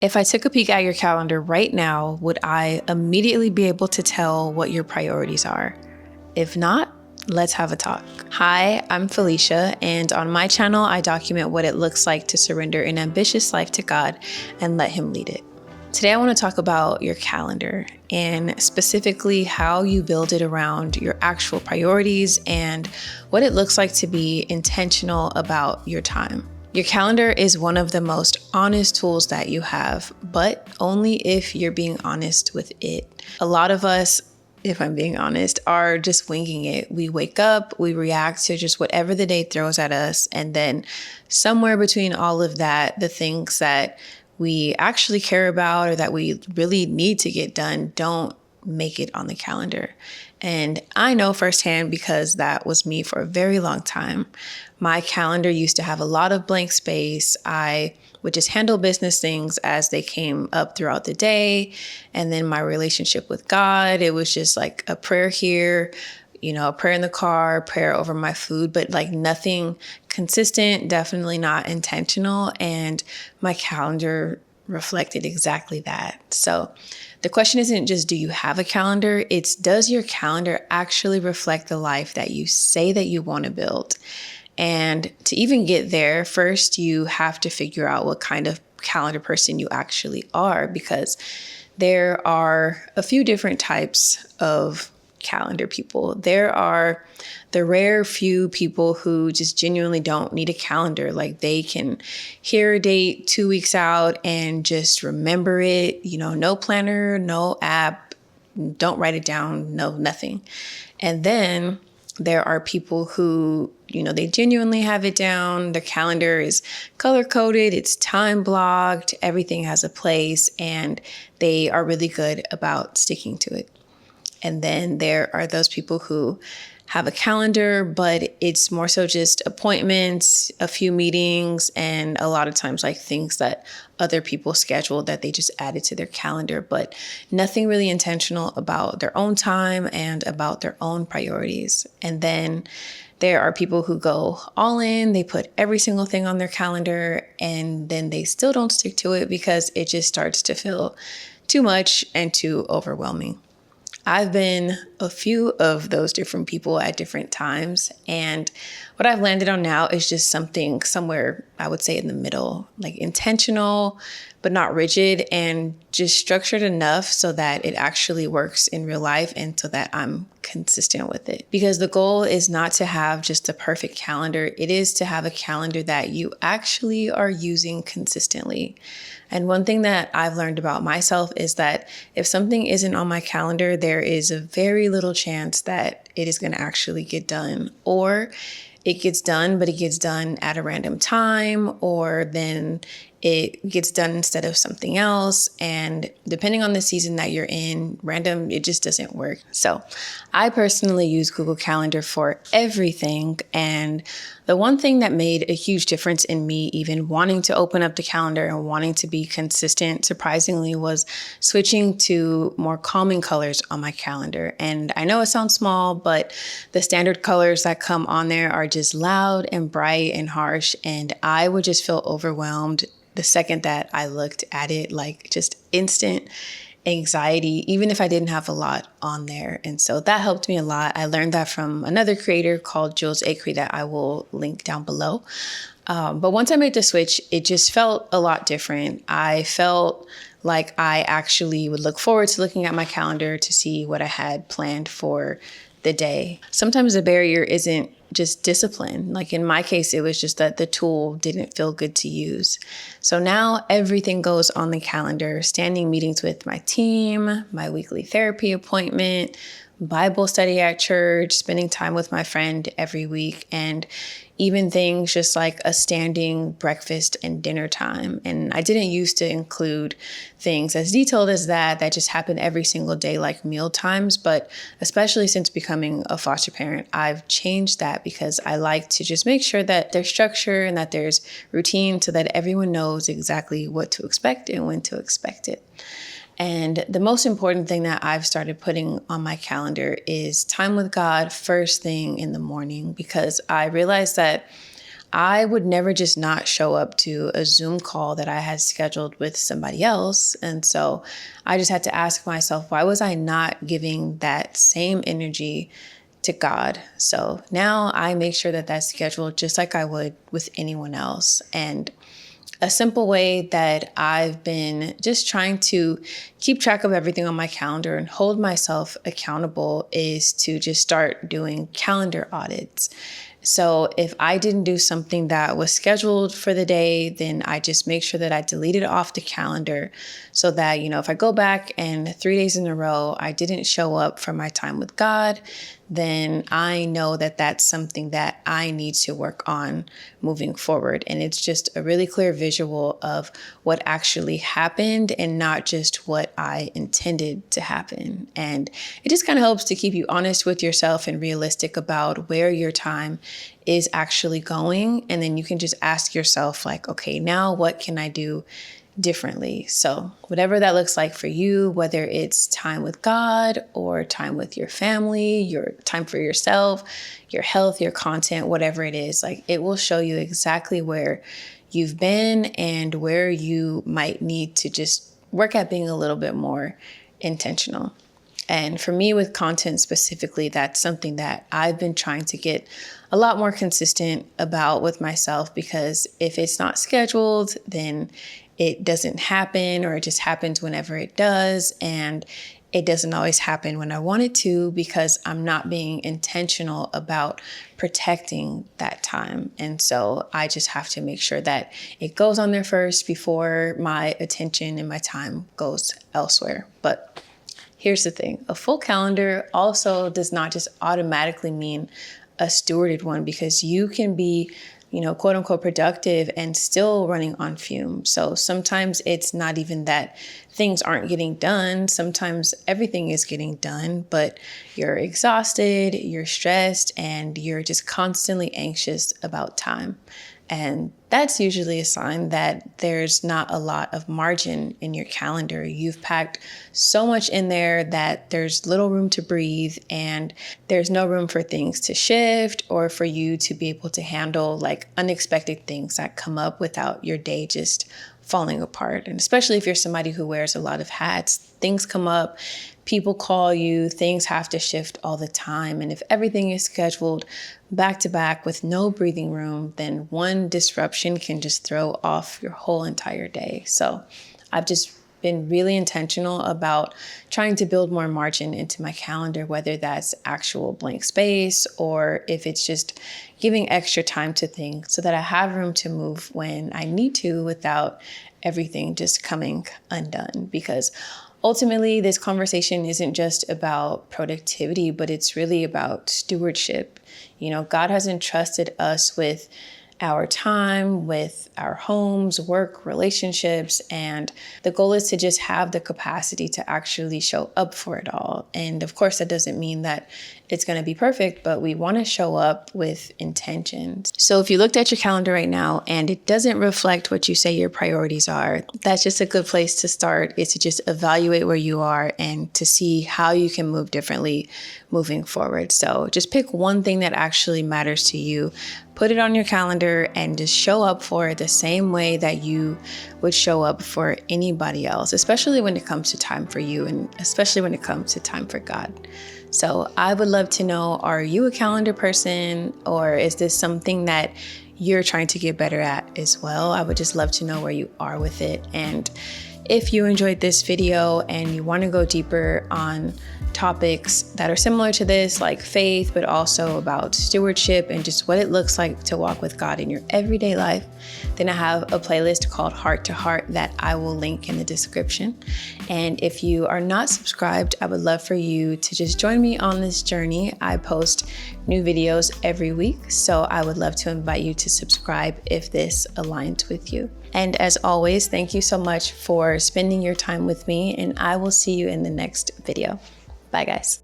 If I took a peek at your calendar right now, would I immediately be able to tell what your priorities are? If not, let's have a talk. Hi, I'm Felicia, and on my channel, I document what it looks like to surrender an ambitious life to God and let Him lead it. Today, I want to talk about your calendar and specifically how you build it around your actual priorities and what it looks like to be intentional about your time. Your calendar is one of the most honest tools that you have, but only if you're being honest with it. A lot of us, if I'm being honest, are just winging it. We wake up, we react to just whatever the day throws at us, and then somewhere between all of that, the things that we actually care about or that we really need to get done don't make it on the calendar. And I know firsthand because that was me for a very long time. My calendar used to have a lot of blank space. I would just handle business things as they came up throughout the day. And then my relationship with God, it was just like a prayer here, a prayer in the car, prayer over my food, but like nothing consistent, definitely not intentional. And my calendar reflected exactly that. So the question isn't just, do you have a calendar? It's, does your calendar actually reflect the life that you say that you want to build? And to even get there, first, you have to figure out what kind of calendar person you actually are, because there are a few different types of calendar people. There are the rare few people who just genuinely don't need a calendar. Like they can hear a date 2 weeks out and just remember it, no planner, no app, don't write it down, no, nothing. And then there are people who, they genuinely have it down. Their calendar is color coded, it's time blocked, everything has a place, and they are really good about sticking to it. And then there are those people who have a calendar, but it's more so just appointments, a few meetings, and a lot of times like things that other people schedule that they just added to their calendar, but nothing really intentional about their own time and about their own priorities. And then there are people who go all in, they put every single thing on their calendar, and then they still don't stick to it because it just starts to feel too much and too overwhelming. I've been a few of those different people at different times. And what I've landed on now is just something somewhere, I would say in the middle, like intentional, but not rigid, and just structured enough so that it actually works in real life and so that I'm consistent with it. Because the goal is not to have just the perfect calendar. It is to have a calendar that you actually are using consistently. And one thing that I've learned about myself is that if something isn't on my calendar, there is a very little chance that it is going to actually get done, or it gets done, but it gets done at a random time, or then it gets done instead of something else. And depending on the season that you're in, random, it just doesn't work. So I personally use Google Calendar for everything. And the one thing that made a huge difference in me even wanting to open up the calendar and wanting to be consistent, surprisingly, was switching to more calming colors on my calendar. And I know it sounds small, but the standard colors that come on there are just loud and bright and harsh. And I would just feel overwhelmed the second that I looked at it, like just instant anxiety, even if I didn't have a lot on there. And so that helped me a lot. I learned that from another creator called Jules Acree that I will link down below. But once I made the switch, it just felt a lot different. I felt like I actually would look forward to looking at my calendar to see what I had planned for the day. Sometimes the barrier isn't just discipline. Like in my case, it was just that the tool didn't feel good to use. So now everything goes on the calendar: standing meetings with my team, my weekly therapy appointment, Bible study at church, spending time with my friend every week, and even things just like a standing breakfast and dinner time. And I didn't used to include things as detailed as that just happen every single day, like meal times. But especially since becoming a foster parent, I've changed that because I like to just make sure that there's structure and that there's routine so that everyone knows exactly what to expect and when to expect it. And the most important thing that I've started putting on my calendar is time with God first thing in the morning, because I realized that I would never just not show up to a Zoom call that I had scheduled with somebody else. And so I just had to ask myself, why was I not giving that same energy to God? So now I make sure that that's scheduled just like I would with anyone else. And a simple way that I've been just trying to keep track of everything on my calendar and hold myself accountable is to just start doing calendar audits. So if I didn't do something that was scheduled for the day, then I just make sure that I delete it off the calendar so that, if I go back and 3 days in a row, I didn't show up for my time with God, then I know that that's something that I need to work on moving forward. And it's just a really clear visual of what actually happened and not just what I intended to happen. And it just kind of helps to keep you honest with yourself and realistic about where your time is actually going. And then you can just ask yourself like, okay, now what can I do differently? So whatever that looks like for you, whether it's time with God or time with your family, your time for yourself, your health, your content, whatever it is, like it will show you exactly where you've been and where you might need to just work at being a little bit more intentional. And for me with content specifically, that's something that I've been trying to get a lot more consistent about with myself, because if it's not scheduled, then it doesn't happen, or it just happens whenever it does. And it doesn't always happen when I want it to, because I'm not being intentional about protecting that time. And so I just have to make sure that it goes on there first before my attention and my time goes elsewhere. But here's the thing. A full calendar also does not just automatically mean a stewarded one, because you can be quote unquote productive and still running on fumes. So sometimes it's not even that things aren't getting done. Sometimes everything is getting done, but you're exhausted, you're stressed, and you're just constantly anxious about time. And that's usually a sign that there's not a lot of margin in your calendar. You've packed so much in there that there's little room to breathe, and there's no room for things to shift or for you to be able to handle like unexpected things that come up without your day just falling apart. And especially if you're somebody who wears a lot of hats, things come up, people call you, things have to shift all the time. And if everything is scheduled back to back with no breathing room, then one disruption can just throw off your whole entire day. So I've just been really intentional about trying to build more margin into my calendar, whether that's actual blank space or if it's just giving extra time to things so that I have room to move when I need to without everything just coming undone. Because ultimately, this conversation isn't just about productivity, but it's really about stewardship. God has entrusted us with our time, with our homes, work, relationships, and the goal is to just have the capacity to actually show up for it all. And of course, that doesn't mean that it's going to be perfect, but we want to show up with intentions. So if you looked at your calendar right now and it doesn't reflect what you say your priorities are, that's just a good place to start, is to just evaluate where you are and to see how you can move differently moving forward. So just pick one thing that actually matters to you, put it on your calendar, and just show up for it the same way that you would show up for anybody else, especially when it comes to time for you and especially when it comes to time for God. So I would love to know, are you a calendar person, or is this something that you're trying to get better at as well? I would just love to know where you are with it. And if you enjoyed this video and you want to go deeper on topics that are similar to this, like faith, but also about stewardship and just what it looks like to walk with God in your everyday life, then I have a playlist called Heart to Heart that I will link in the description. And if you are not subscribed, I would love for you to just join me on this journey. I post new videos every week, so I would love to invite you to subscribe if this aligns with you. And as always, thank you so much for spending your time with me, and I will see you in the next video. Bye, guys.